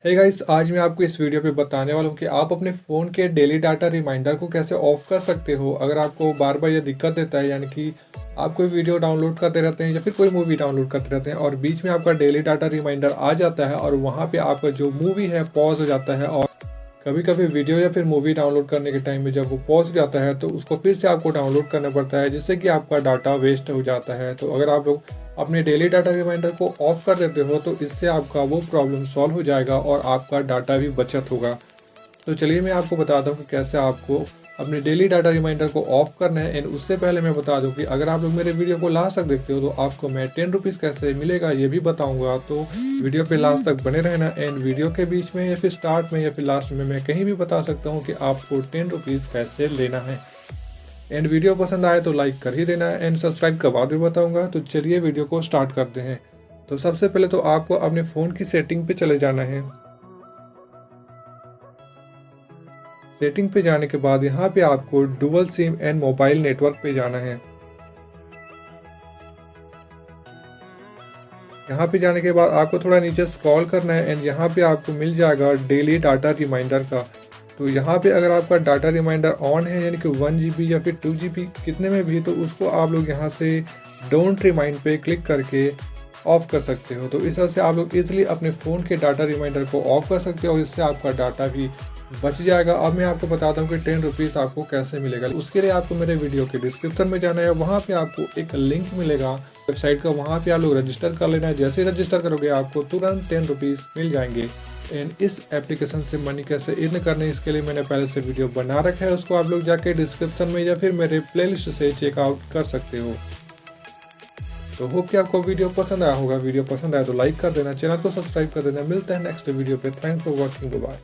Hey guys, आज मैं आपको इस वीडियो पे बताने वाला हूँ कि आप अपने फ़ोन के डेली डाटा रिमाइंडर को कैसे ऑफ कर सकते हो। अगर आपको बार बार ये दिक्कत देता है, यानी कि आप कोई वीडियो डाउनलोड करते रहते हैं या फिर कोई मूवी डाउनलोड करते रहते हैं और बीच में आपका डेली डाटा रिमाइंडर आ जाता है और वहाँ पे आपका जो मूवी है पॉज हो जाता है, और कभी कभी वीडियो या फिर मूवी डाउनलोड करने के टाइम में जब वो पॉज हो जाता है तो उसको फिर से आपको डाउनलोड करना पड़ता है, जिससे कि आपका डाटा वेस्ट हो जाता है। तो अगर आप लोग अपने डेली डाटा रिमाइंडर को ऑफ कर देते हो तो इससे आपका वो प्रॉब्लम सॉल्व हो जाएगा और आपका डाटा भी बचत होगा। तो चलिए मैं आपको बताता हूँ कि कैसे आपको अपने डेली डाटा रिमाइंडर को ऑफ करना है। एंड उससे पहले मैं बता दूं कि अगर आप लोग मेरे वीडियो को लास्ट तक देखते हो तो आपको मैं 10 रुपीज़ कैसे मिलेगा ये भी बताऊंगा। तो वीडियो पे लास्ट तक बने रहना। एंड वीडियो के बीच में या फिर स्टार्ट में या फिर लास्ट में मैं कहीं भी बता सकता हूँ कि आपको 10 रुपीज़ कैसे लेना है। एंड वीडियो पसंद आए तो लाइक कर ही देना है एंड सब्सक्राइब का बाद भी बताऊंगा। तो चलिए वीडियो को स्टार्ट करते हैं। तो सबसे पहले तो आपको अपने फ़ोन की सेटिंग पे चले जाना है। सेटिंग पे जाने के बाद यहाँ पे आपको dual SIM and mobile network पे जाना है। यहाँ पे जाने के बाद आपको थोड़ा नीचे स्क्रॉल करना है एंड यहाँ पे आपको मिल जाएगा डेली डाटा रिमाइंडर का। तो यहाँ पे अगर आपका डाटा रिमाइंडर ऑन है, यानी कि 1 GB या फिर 2 GB कितने में भी, तो उसको आप लोग यहाँ से डोंट रिमाइंड पे क्लिक करके ऑफ कर सकते हो। तो इस तरह से आप लोग इजीली अपने फ़ोन के डाटा रिमाइंडर को ऑफ कर सकते हो और इससे आपका डाटा भी बच जाएगा। अब मैं आपको बताता हूँ कि 10 रुपीज़ आपको कैसे मिलेगा। उसके लिए आपको मेरे वीडियो के डिस्क्रिप्शन में जाना है, वहाँ पे आपको एक लिंक मिलेगा वेबसाइट का, वहाँ पे आप लोग रजिस्टर कर लेना है। जैसे ही रजिस्टर करोगे आपको तुरंत 10 रुपीज़ मिल जाएंगे। एंड इस एप्लीकेशन से मनी कैसे अर्न करने, इसके लिए मैंने पहले से वीडियो बना रखा है, उसको आप लोग जाके डिस्क्रिप्शन में या फिर मेरे प्लेलिस्ट से चेकआउट कर सकते हो। तो होप कि आपको वीडियो पसंद आया होगा। वीडियो पसंद आया तो लाइक कर देना, चैनल को सब्सक्राइब कर देना। मिलते हैं नेक्स्ट वीडियो पे। Thanks for watching, bye.